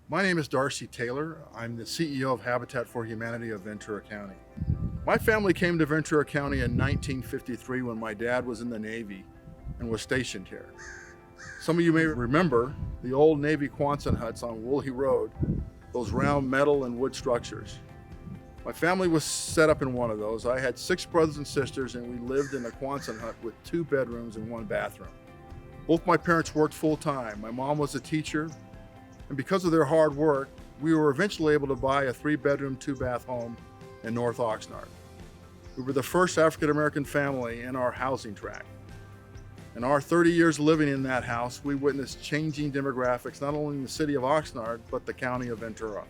My name is Darcy Taylor. I'm the CEO of Habitat for Humanity of Ventura County. My family came to Ventura County in 1953 when my dad was in the Navy and was stationed here. Some of you may remember the old Navy Quonset huts on Woolly Road, those round metal and wood structures. My family was set up in one of those. I had 6 brothers and sisters, and we lived in a Quonset hut with 2 bedrooms and 1 bathroom. Both my parents worked full time. My mom was a teacher, and because of their hard work, we were eventually able to buy a 3-bedroom, 2-bath home in North Oxnard. We were the first African American family in our housing tract. In our 30 years living in that house, we witnessed changing demographics, not only in the city of Oxnard, but the county of Ventura.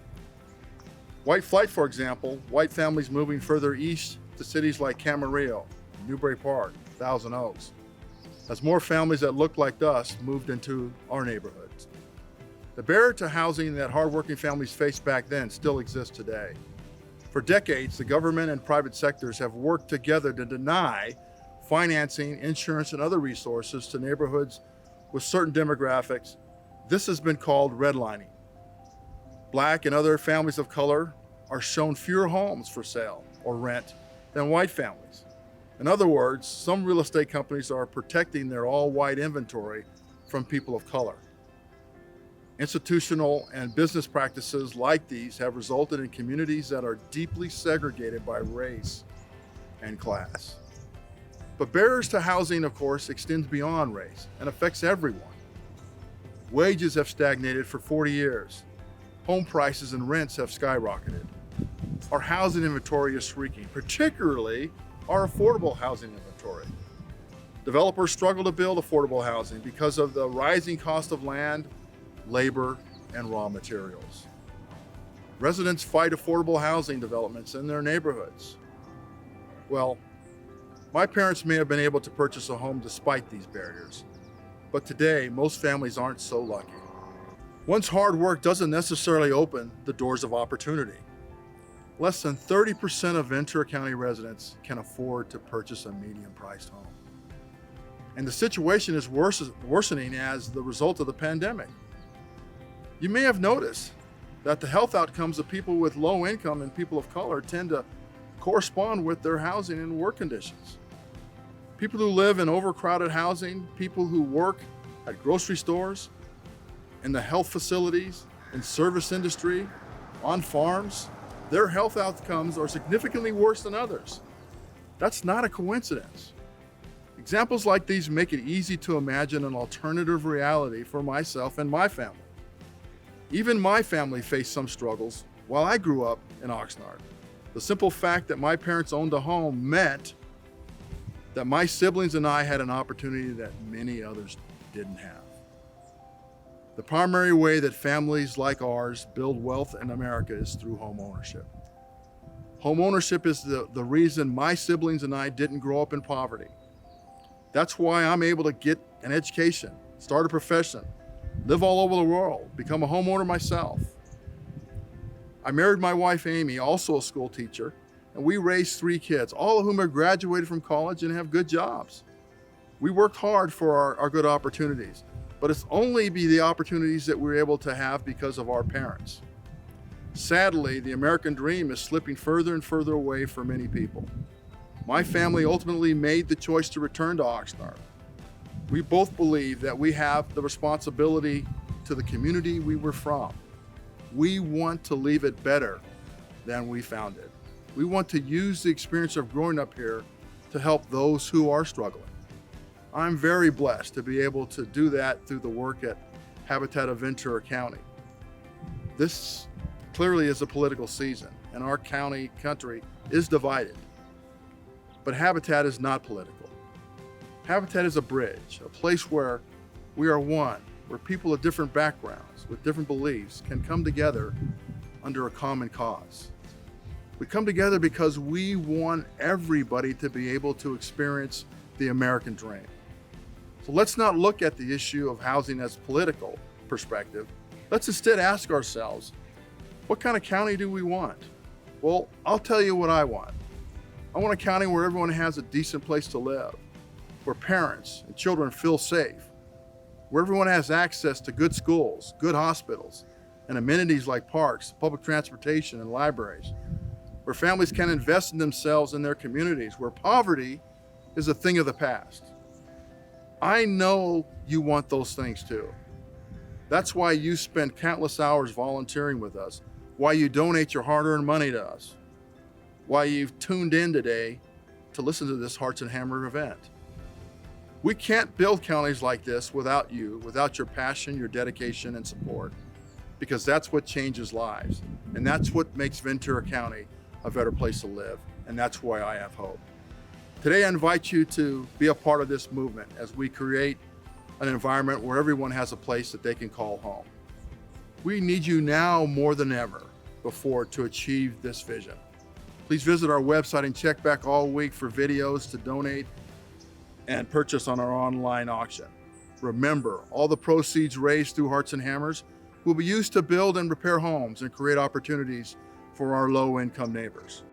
White flight, for example, white families moving further east to cities like Camarillo, Newbury Park, Thousand Oaks, as more families that looked like us moved into our neighborhoods. The barrier to housing that hardworking families faced back then still exists today. For decades, the government and private sectors have worked together to deny financing, insurance, and other resources to neighborhoods with certain demographics. This has been called redlining. Black and other families of color are shown fewer homes for sale or rent than white families. In other words, some real estate companies are protecting their all-white inventory from people of color. Institutional and business practices like these have resulted in communities that are deeply segregated by race and class. But barriers to housing, of course, extends beyond race and affects everyone. Wages have stagnated for 40 years. Home prices and rents have skyrocketed. Our housing inventory is shrinking, particularly our affordable housing inventory. Developers struggle to build affordable housing because of the rising cost of land, labor, and raw materials. Residents fight affordable housing developments in their neighborhoods. Well, my parents may have been able to purchase a home despite these barriers, but today most families aren't so lucky. One's hard work doesn't necessarily open the doors of opportunity. Less than 30% of Ventura County residents can afford to purchase a medium-priced home. And the situation is worsening as the result of the pandemic. You may have noticed that the health outcomes of people with low income and people of color tend to correspond with their housing and work conditions. People who live in overcrowded housing, people who work at grocery stores, in the health facilities, in service industry, on farms, their health outcomes are significantly worse than others. That's not a coincidence. Examples like these make it easy to imagine an alternative reality for myself and my family. Even my family faced some struggles while I grew up in Oxnard. The simple fact that my parents owned a home meant that my siblings and I had an opportunity that many others didn't have. The primary way that families like ours build wealth in America is through home ownership. Home ownership is the reason my siblings and I didn't grow up in poverty. That's why I'm able to get an education, start a profession, live all over the world, become a homeowner myself. I married my wife, Amy, also a school teacher, and we raised 3 kids, all of whom have graduated from college and have good jobs. We worked hard for our good opportunities, but it's only the opportunities that we're able to have because of our parents. Sadly, the American dream is slipping further and further away for many people. My family ultimately made the choice to return to Oxnard. We both believe that we have the responsibility to the community we were from. We want to leave it better than we found it. We want to use the experience of growing up here to help those who are struggling. I'm very blessed to be able to do that through the work at Habitat of Ventura County. This clearly is a political season, and our country is divided. But Habitat is not political. Habitat is a bridge, a place where we are one, where people of different backgrounds, with different beliefs, can come together under a common cause. We come together because we want everybody to be able to experience the American dream. So let's not look at the issue of housing as a political perspective. Let's instead ask ourselves, what kind of county do we want? Well, I'll tell you what I want. I want a county where everyone has a decent place to live, where parents and children feel safe, where everyone has access to good schools, good hospitals, and amenities like parks, public transportation, and libraries, where families can invest in themselves and their communities, where poverty is a thing of the past. I know you want those things too. That's why you spend countless hours volunteering with us, why you donate your hard-earned money to us, why you've tuned in today to listen to this Hearts and Hammer event. We can't build counties like this without you, without your passion, your dedication, and support, because that's what changes lives, and that's what makes Ventura County a better place to live, and that's why I have hope. Today, I invite you to be a part of this movement as we create an environment where everyone has a place that they can call home. We need you now more than ever before to achieve this vision. Please visit our website and check back all week for videos to donate and purchase on our online auction. Remember, all the proceeds raised through Hearts and Hammers will be used to build and repair homes and create opportunities for our low-income neighbors.